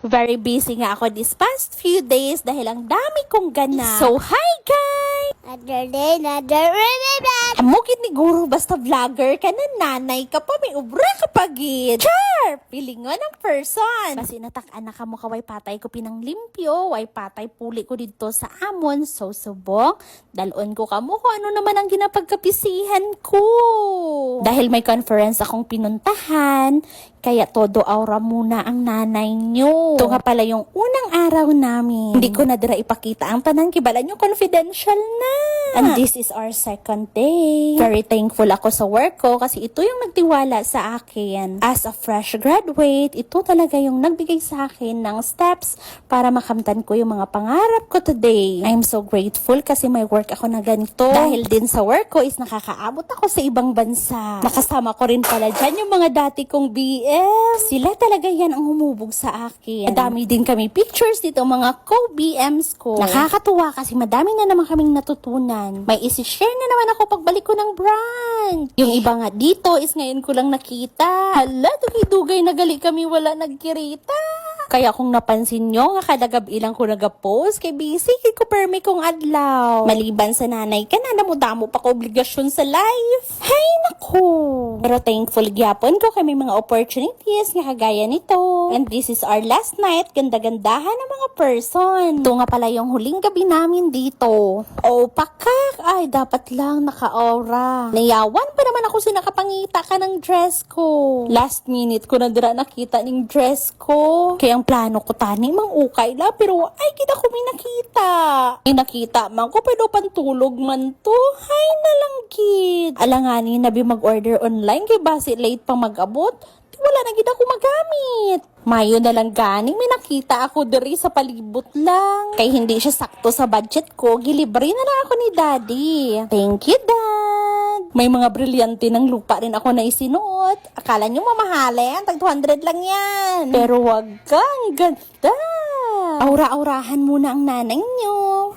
Very busy nga ako this past few days dahil ang dami kong ganap. So, hi guys! Another day, another remember. Amugid ni Guru, basta vlogger ka na, nanay ka pa, may ubra ka pagid. Char! Pilingon ang person. Basi natak-an na ka mo kaway patay ko pinang limpyo, way patay puli ko dito sa amon, so subong. Dalon ko kamo kung ano naman ang ginapagkapisihan ko. Dahil may conference akong pinuntahan, kaya todo aura muna ang nanay nyo. Ito nga pala yung unang araw namin. Hindi ko na dira ipakita ang tanan, kibala nyo confidential na. And this is our second day. Very thankful ako sa work ko kasi ito yung nagtiwala sa akin. As a fresh graduate, ito talaga yung nagbigay sa akin ng steps para makamtan ko yung mga pangarap ko today. I'm so grateful kasi may work ako na ganito. Dahil din sa work ko is nakakaabot ako sa ibang bansa. Nakasama ko rin pala dyan yung mga dati kong BF. Sila talaga yan ang humubog sa akin. Madami din kami pictures dito mga co-BMs ko. Nakakatuwa kasi madami na naman kaming natutunan. May isi-share na naman ako pagbalik ko ng brand. Yung iba nga dito is ngayon ko lang nakita. Hala, dugay-dugay na gali kami wala nagkirita. Kaya kung napansin nyo, nga kadagab ilang ko nag-post, kay busy, kay ko permi kong adlaw. Maliban sa nanay ka na, damo pa ko obligasyon sa life. Hay naku! Pero thankful gyapon ko kay may mga opportunities nga kagaya nito. And this is our last night, ganda-gandahan ng mga person. Ito nga pala yung huling gabi namin dito. Oh, pakak! Ay, dapat lang naka-aura. Nayawan pa naman ako sinakapangita ka ng dress ko. Last minute ko na dira nakita ng dress ko. Kaya ang plano ko tani mang ukay la pero ay kita ko may nakita. May nakita man ko pero pantulog man to. Hay na lang gid. Alangani nabi mag-order online kay base late pa mag-abot. Wala na gid ako magamit. Mayo na lang ganing may nakita ako diri sa palibot lang. Kay hindi siya sakto sa budget ko, gilibre na lang ako ni Daddy. Thank you, Dad. May mga brilyante ng lupa rin ako na isinuot. Akala nyo mamahalin, tag 200 lang yan. Pero wag kang ganda. Aura-aurahan muna ang nanay nyo.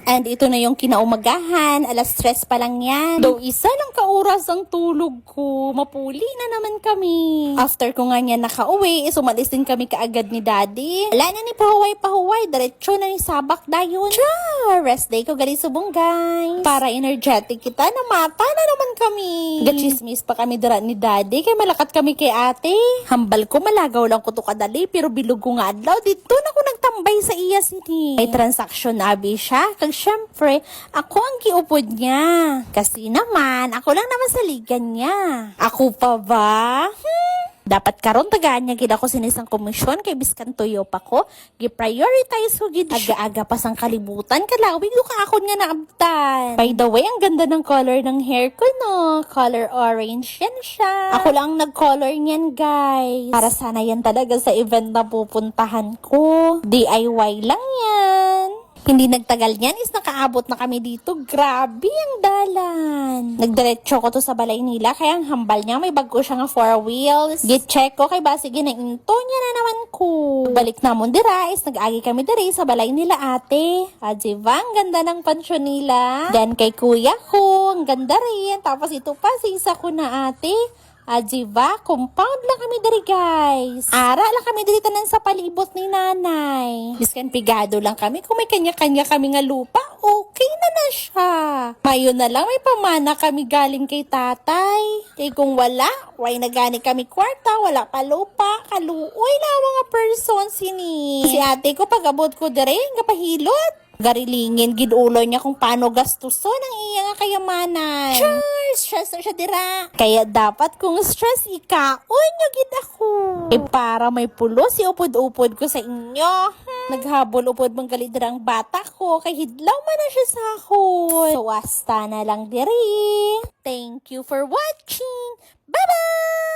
And ito na yung kinaumagahan, alas 3 pa lang yan. Though isa lang kauras ang tulog ko, mapuli na naman kami. After ko nga niya nakauwi, umalis din kami kaagad ni Daddy. Wala na ni pahuway-pahuway, diretso na ni sabak dayon. Char! Rest day ko gali subong guys. Para energetic kita, namata na naman kami. Gachismis pa kami dira ni Daddy, kay malakat kami kay ate. Hambal ko, malagaw lang ko to kadali, pero bilog ko nga adlaw, dito na ko nagtambay sa iya sini. May transaction na abi siya, kag syempre, ako ang giupod niya. Kasi naman, ako lang naman sa ligan niya. Ako pa ba? Dapat karon tagaan niya gid ako sinisang komisyon kay biskan tuyo pa ko. Gi-prioritize ko gid aga-aga pa sang kalibutan kalawig do ka akon nga naabtan. By the way, ang ganda ng color ng hair ko no. Color orange yan siya. Ako lang nag-color niyan guys. Para sana yan talaga sa event na pupuntahan ko. DIY lang yan. Hindi nagtagal niyan is nakaabot na kami dito. Grabe ang dalan. Nagdiretso ko to sa balay nila kaya ang hambal niya may bago siya nga 4 wheels. Git-check ko kay base ginainto niya na naman ko. Balik namon dira is nag-agi kami diri sa balay nila ate. Diba? Ang ganda ng pansyon nila. Then kay kuya ko, ang ganda rin. Tapos ito pa sa isa ko na ate. Diba? Compound lang kami dari guys. Ara lang kami diri tanan sa palibot ni nanay. Biskan pigado lang kami. Kung may kanya-kanya kami nga lupa, okay na siya. Mayo na lang may pamana kami galing kay tatay. Kay kung wala, why na gani kami kwarta, wala pa lupa, kaluoy na mga person sini. Si ate ko pag-abot ko diri, nga pahilot. Garilingin gidulo niya kung paano gastuson ang iya nga kayamanan. Stress na siya dira. Kaya dapat kung stress ikaon nyo gid ako. Para may pulo si upod-upod ko sa inyo. Naghabol upod mang galidrang bata ko kay hidlaw man na siya sa akon. So hasta na lang diri. Thank you for watching. Bye-bye!